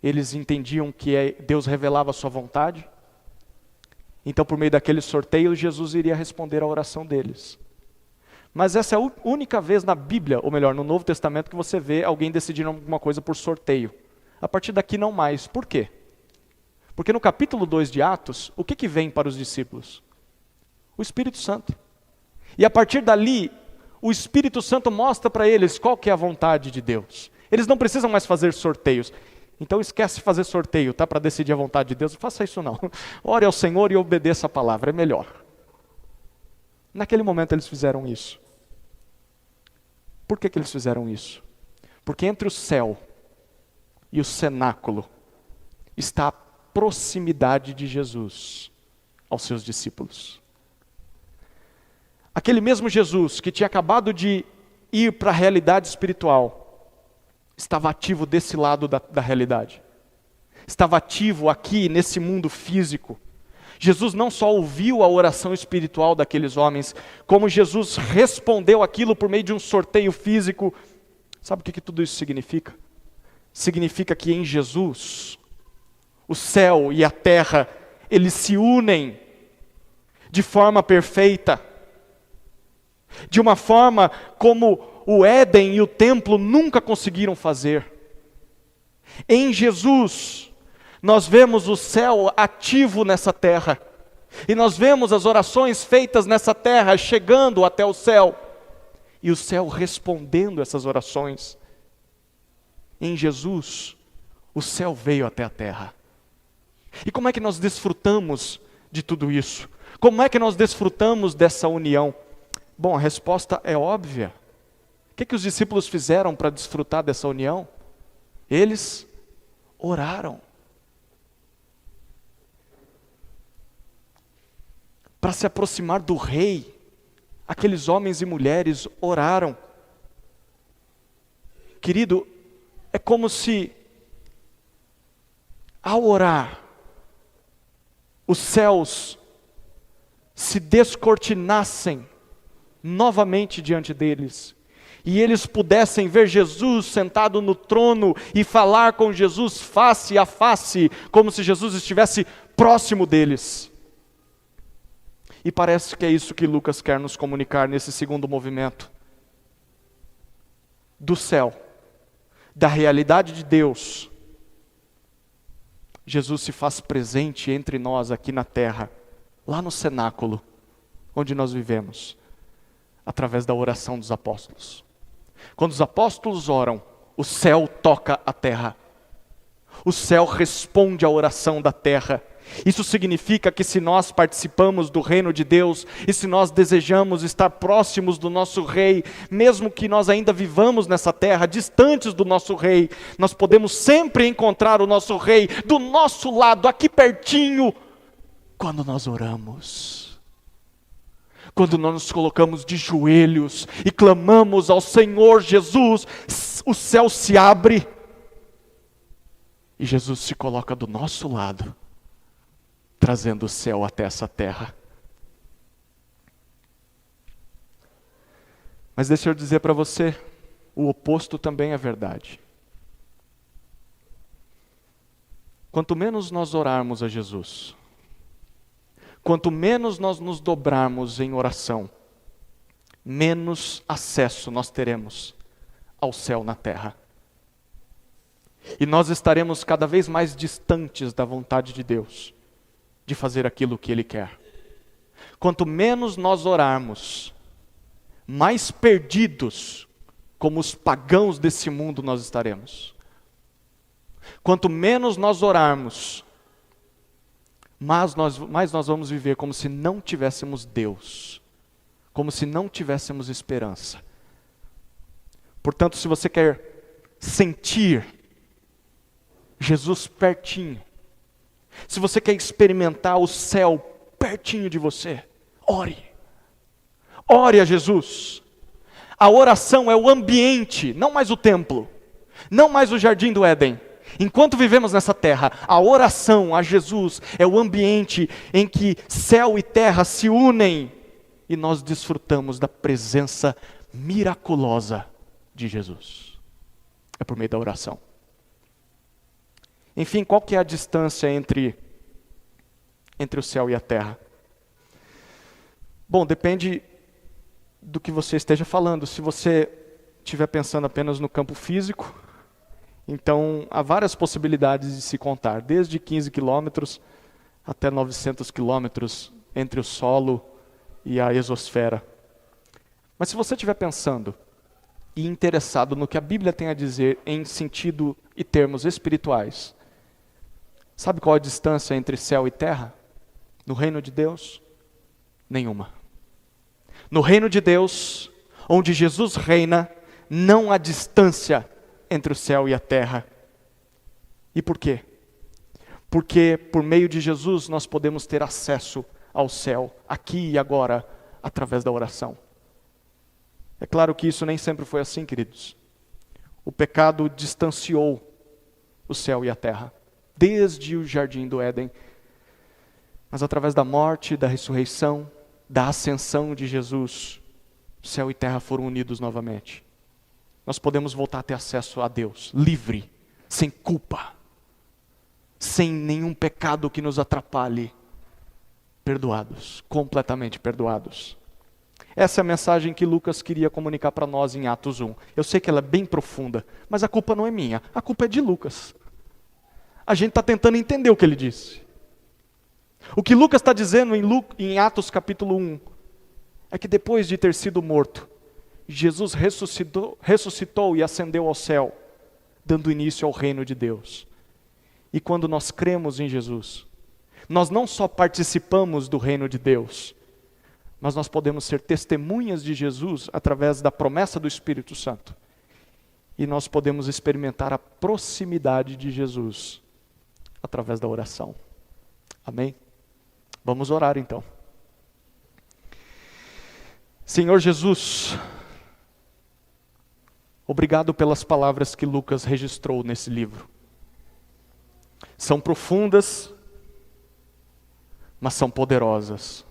eles entendiam que Deus revelava a sua vontade. Então por meio daquele sorteio, Jesus iria responder à oração deles. Mas essa é a única vez na Bíblia, ou melhor, no Novo Testamento, que você vê alguém decidindo alguma coisa por sorteio. A partir daqui não mais. Por quê? Porque no capítulo 2 de Atos, o que vem para os discípulos? O Espírito Santo. E a partir dali, o Espírito Santo mostra para eles qual que é a vontade de Deus. Eles não precisam mais fazer sorteios. Então esquece de fazer sorteio, tá? Para decidir a vontade de Deus. Não faça isso não. Ore ao Senhor e obedeça a palavra, é melhor. Naquele momento eles fizeram isso. Por que eles fizeram isso? Porque entre o céu e o cenáculo está a proximidade de Jesus aos seus discípulos. Aquele mesmo Jesus que tinha acabado de ir para a realidade espiritual, estava ativo desse lado da realidade. Estava ativo aqui nesse mundo físico. Jesus não só ouviu a oração espiritual daqueles homens, como Jesus respondeu aquilo por meio de um sorteio físico. Sabe o que tudo isso significa? Significa que em Jesus, o céu e a terra, eles se unem de forma perfeita. De uma forma como o Éden e o templo nunca conseguiram fazer. Em Jesus, nós vemos o céu ativo nessa terra. E nós vemos as orações feitas nessa terra chegando até o céu. E o céu respondendo essas orações. Em Jesus, o céu veio até a terra. E como é que nós desfrutamos de tudo isso? Como é que nós desfrutamos dessa união? Bom, a resposta é óbvia. O que os discípulos fizeram para desfrutar dessa união? Eles oraram. Para se aproximar do rei, aqueles homens e mulheres oraram. Querido, é como se, ao orar, os céus se descortinassem novamente diante deles, e eles pudessem ver Jesus sentado no trono e falar com Jesus face a face, como se Jesus estivesse próximo deles. E parece que é isso que Lucas quer nos comunicar nesse segundo movimento. Do céu, da realidade de Deus, Jesus se faz presente entre nós aqui na terra, lá no cenáculo, onde nós vivemos, através da oração dos apóstolos. Quando os apóstolos oram, o céu toca a terra. O céu responde à oração da terra. Isso significa que se nós participamos do reino de Deus, e se nós desejamos estar próximos do nosso Rei, mesmo que nós ainda vivamos nessa terra, distantes do nosso Rei, nós podemos sempre encontrar o nosso Rei do nosso lado, aqui pertinho, quando nós oramos. Quando nós nos colocamos de joelhos e clamamos ao Senhor Jesus, o céu se abre e Jesus se coloca do nosso lado, trazendo o céu até essa terra. Mas deixa eu dizer para você, o oposto também é verdade. Quanto menos nós orarmos a Jesus, quanto menos nós nos dobrarmos em oração, menos acesso nós teremos ao céu na terra. E nós estaremos cada vez mais distantes da vontade de Deus, de fazer aquilo que Ele quer. Quanto menos nós orarmos, mais perdidos, como os pagãos desse mundo nós estaremos. Quanto menos nós orarmos, mais nós vamos viver como se não tivéssemos Deus, como se não tivéssemos esperança. Portanto, se você quer sentir Jesus pertinho, se você quer experimentar o céu pertinho de você, ore. Ore a Jesus. A oração é o ambiente, não mais o templo, não mais o jardim do Éden. Enquanto vivemos nessa terra, a oração a Jesus é o ambiente em que céu e terra se unem e nós desfrutamos da presença miraculosa de Jesus. É por meio da oração. Enfim, qual que é a distância entre o céu e a terra? Bom, depende do que você esteja falando. Se você estiver pensando apenas no campo físico, então há várias possibilidades de se contar, desde 15 quilômetros até 900 quilômetros entre o solo e a exosfera. Mas se você estiver pensando e interessado no que a Bíblia tem a dizer em sentido e termos espirituais, sabe qual a distância entre céu e terra? No reino de Deus? Nenhuma. No reino de Deus, onde Jesus reina, não há distância entre o céu e a terra. E por quê? Porque por meio de Jesus nós podemos ter acesso ao céu, aqui e agora, através da oração. É claro que isso nem sempre foi assim, queridos. O pecado distanciou o céu e a terra, desde o jardim do Éden. Mas através da morte, da ressurreição, da ascensão de Jesus, céu e terra foram unidos novamente. Nós podemos voltar a ter acesso a Deus, livre, sem culpa, sem nenhum pecado que nos atrapalhe, perdoados, completamente perdoados. Essa é a mensagem que Lucas queria comunicar para nós em Atos 1. Eu sei que ela é bem profunda, mas a culpa não é minha, a culpa é de Lucas. A gente está tentando entender o que ele disse. O que Lucas está dizendo em Atos capítulo 1, é que depois de ter sido morto, Jesus ressuscitou e ascendeu ao céu, dando início ao reino de Deus. E quando nós cremos em Jesus, nós não só participamos do reino de Deus, mas nós podemos ser testemunhas de Jesus através da promessa do Espírito Santo. E nós podemos experimentar a proximidade de Jesus através da oração. Amém? Vamos orar então. Senhor Jesus, Obrigado pelas palavras que Lucas registrou nesse livro. São profundas, mas são poderosas.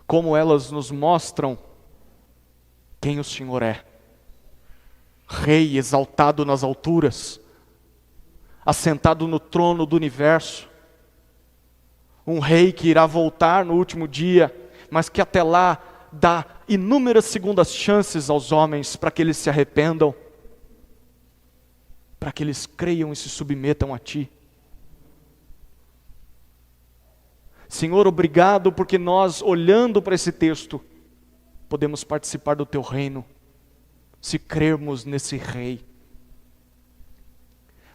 Como elas nos mostram quem o Senhor é. Rei exaltado nas alturas, assentado no trono do universo. Um rei que irá voltar no último dia, mas que até lá dá inúmeras segundas chances aos homens para que eles se arrependam, para que eles creiam e se submetam a Ti. Senhor, obrigado porque nós, olhando para esse texto, podemos participar do Teu reino, se crermos nesse Rei.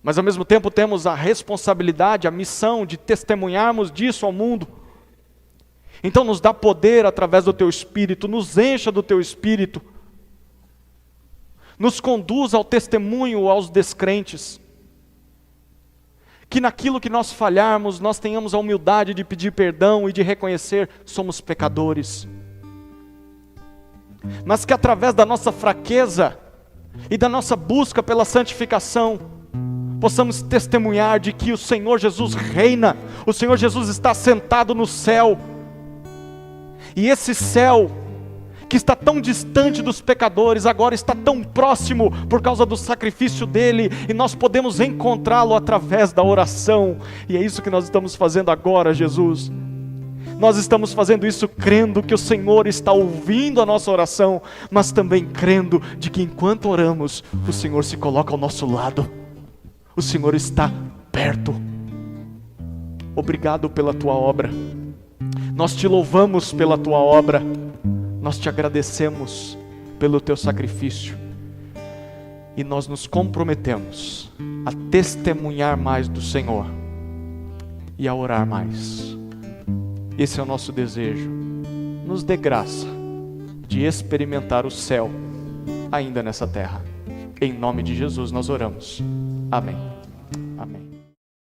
Mas ao mesmo tempo temos a responsabilidade, a missão de testemunharmos disso ao mundo. Então nos dá poder através do Teu Espírito, nos encha do Teu Espírito, nos conduz ao testemunho aos descrentes. Que naquilo que nós falharmos, nós tenhamos a humildade de pedir perdão e de reconhecer somos pecadores. Mas que através da nossa fraqueza e da nossa busca pela santificação, possamos testemunhar de que o Senhor Jesus reina, o Senhor Jesus está sentado no céu. E esse céu, que está tão distante dos pecadores, agora está tão próximo por causa do sacrifício dele, e nós podemos encontrá-lo através da oração, e é isso que nós estamos fazendo agora, Jesus. Nós estamos fazendo isso crendo que o Senhor está ouvindo a nossa oração, mas também crendo de que enquanto oramos, o Senhor se coloca ao nosso lado, o Senhor está perto. Obrigado pela Tua obra, nós Te louvamos pela Tua obra, nós Te agradecemos pelo Teu sacrifício e nós nos comprometemos a testemunhar mais do Senhor e a orar mais. Esse é o nosso desejo. Nos dê graça de experimentar o céu ainda nessa terra. Em nome de Jesus nós oramos. Amém. Amém.